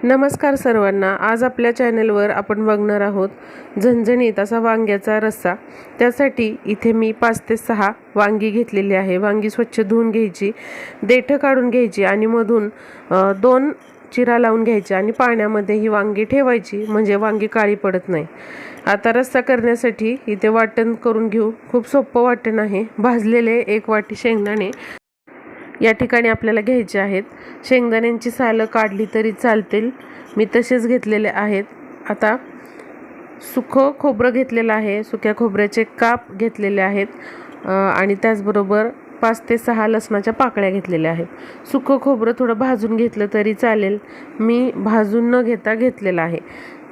नमस्कार सर्वांना। आज आपल्या चॅनलवर आपण बघणार आहोत झणझणीत असा वांग्याचा रस्सा। त्यासाठी इथे मी 5 ते 6 वांगी घेतलेली आहे। वांगी स्वच्छ धुवून घ्यायची, देठ काढून घ्यायची आणि मधून 2 चिरा लावून घ्यायची आणि पाण्यामध्ये ही वांगी ठेवायची, म्हणजे वांगी काळी पडत नाही। आता रस्सा करण्यासाठी इथे वाटण करून घेऊ। खूप सोपं वाटण आहे। भाजलेले 1 वाटी शेंगदाणे या ठिकाणी आपल्याला घ्यायचे आहेत। शेंगदाण्यांची सालं काढली तरी चालतील, मी तसेच घेतलेले आहेत। आता सुकं खोबरं घेतलेलं आहे, सुक्या खोबऱ्याचे काप घेतलेले आहेत आणि त्याचबरोबर 5 ते 6 लसणाच्या पाकळ्या घेतलेल्या आहेत। सुकं खोबरं थोडं भाजून घेतलं तरी चालेल, मी भाजून न घेता घेतलेलं आहे।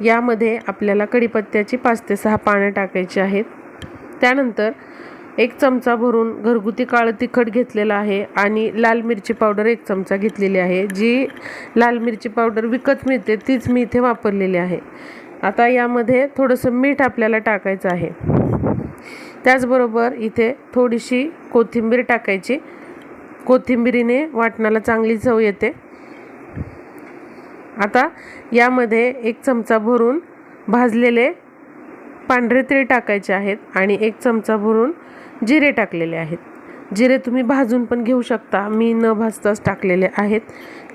यामध्ये आपल्याला कढीपत्त्याची 5 ते 6 पाने टाकायची आहेत। त्यानंतर 1 चमचा भरून घरगुती काळं तिखट घेतलेलं आहे आणि लाल मिरची पावडर 1 चमचा घेतलेली आहे। जी लाल मिरची पावडर विकत मिळते तीच मी इथे वापरलेली आहे। आता यामध्ये थोडंसं मीठ आपल्याला टाकायचं आहे। त्याचबरोबर इथे थोडीशी कोथिंबीर टाकायची, कोथिंबीरीने वाटणाला चांगली चव येते। आता यामध्ये 1 चमचा भरून भाजलेले पांढरे तीळ टाकायचे आहेत आणि 1 चमचा भरून जिरे टाकलेले आहेत। जिरे तुम्ही भाजून पण घेऊ शकता, मी न भाजताच टाकलेले आहेत।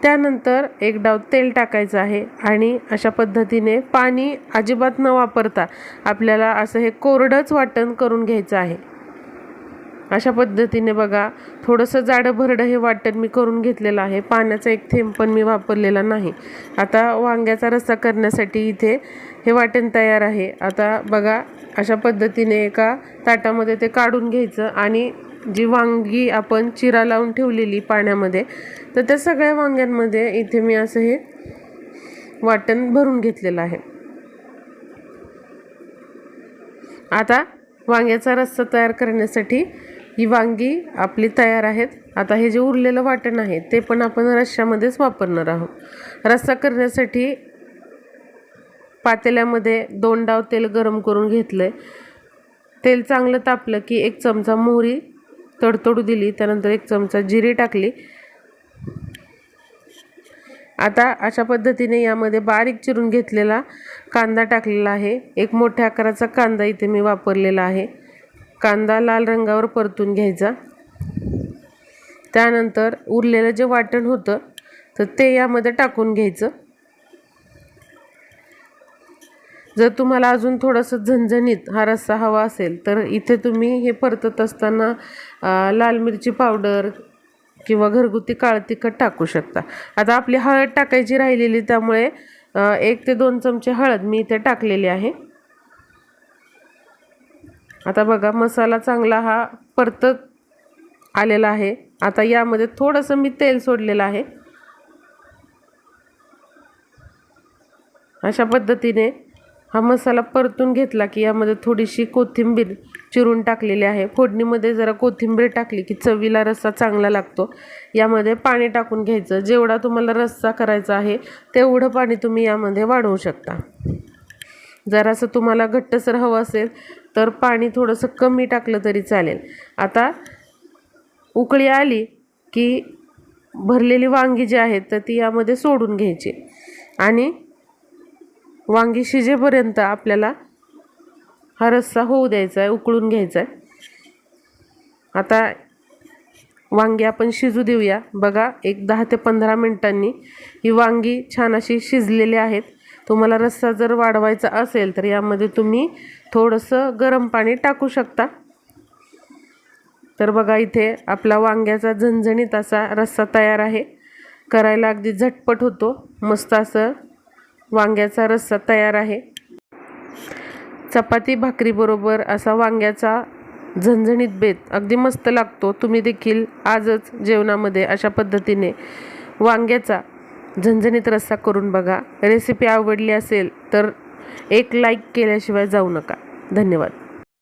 त्यानंतर 1 डाव तेल टाकायचं आहे आणि अशा पद्धतीने पाणी अजिबात न वापरता आपल्याला असं हे कोरडंच वाटण करून घ्यायचं आहे। अशा पद्धतीने बघा, थोडंसं जाडं भरडं हे वाटण मी करून घेतलेलं आहे। पाण्याचा 1 थेंब पण मी वापरलेला नाही। आता वांग्याचा रस्सा करण्यासाठी इथे हे वाटण तयार आहे। आता बघा, अशा पद्धतीने एका ताटामध्ये ते काढून घ्यायचं आणि जी वांगी आपण चिरा लावून ठेवलेली पाण्यामध्ये, तर त्या सगळ्या वांग्यांमध्ये इथे मी असं हे वाटण भरून घेतलेलं आहे। आता वांग्याचा रस्सा तयार करण्यासाठी ही वांगी आपली तयार आहेत। आता हे जे उरलेलं वाटण आहे ते पण आपण रश्श्यामध्येच वापरणार आहोत। रस्सा करण्यासाठी पातेल्यामध्ये 2 डाव तेल गरम करून घेतलंय। तेल चांगलं तापलं की 1 चमचा मोहरी तडतडू दिली, त्यानंतर 1 चमचा जिरे टाकली। आता अशा पद्धतीने यामध्ये बारीक चिरून घेतलेला कांदा टाकलेला आहे। 1 मोठ्या आकाराचा कांदा इथे मी वापरलेला आहे। कांदा लाल रंगावर परतून घ्यायचा। त्यानंतर उरलेलं जे वाटण होतं तर ते यामध्ये टाकून घ्यायचं। जर तुम्हाला अजून थोडंसं झणझणीत हा रस्सा हवा असेल तर इथे तुम्ही हे परतत असताना लाल मिरची पावडर किंवा घरगुती काळं तिखट टाकू शकता। आता आपली हळद टाकायची राहिलेली, त्यामुळे 1 ते 2 चमचे हळद मी इथे टाकलेली आहे। आता बघा, मसाला चांगला हा परतत आलेला आहे। आता यामध्ये थोडंसं मी तेल सोडलेलं आहे। अशा पद्धतीने हा मसाला परतून घेतला की यामध्ये थोडीशी कोथिंबीर चिरून टाकलेली आहे। फोडणीमध्ये जरा कोथिंबीर टाकली की चवीला रस्सा चांगला लागतो। यामध्ये पाणी टाकून घ्यायचं। जेवढा तुम्हाला रस्सा करायचा आहे तेवढं पाणी तुम्ही यामध्ये वाढवू शकता। जरासं तुम्हाला घट्टसर हवं असेल तर पाणी थोडंसं कमी टाकलं तरी चालेल। आता उकळी आली की भरलेली वांगी जी आहेत तर ती यामध्ये सोडून घ्यायची आणि वांगी शिजेपर्यंत आपल्याला हा रस्सा होऊ द्यायचा आहे, उकळून घ्यायचा आहे। आता वांगी आपण शिजू देऊया। बघा, 10 ते 15 मिनिटांनी ही वांगी छान अशी शिजलेली आहेत। तुम्हाला रस्सा जर वाढवायचा असेल तर यामध्ये तुम्ही थोडंसं गरम पाणी टाकू शकता। तर बघा, इथे आपला वांग्याचा झणझणीत असा रस्सा तयार आहे। करायला अगदी झटपट होतो। मस्त असं वांग्याचा रस्सा तयार आहे। चपाती भाकरी बरोबर असा वांग्याचा झणझणीत बेत अगदी मस्त लागतो। तुम्ही देखील आजच जेवणामध्ये अशा पद्धतीने वांग्याचा झणझणीत रस्सा करून बघा। रेसिपी आवडली असेल तर 1 लाईक केल्याशिवाय जाऊ नका। धन्यवाद।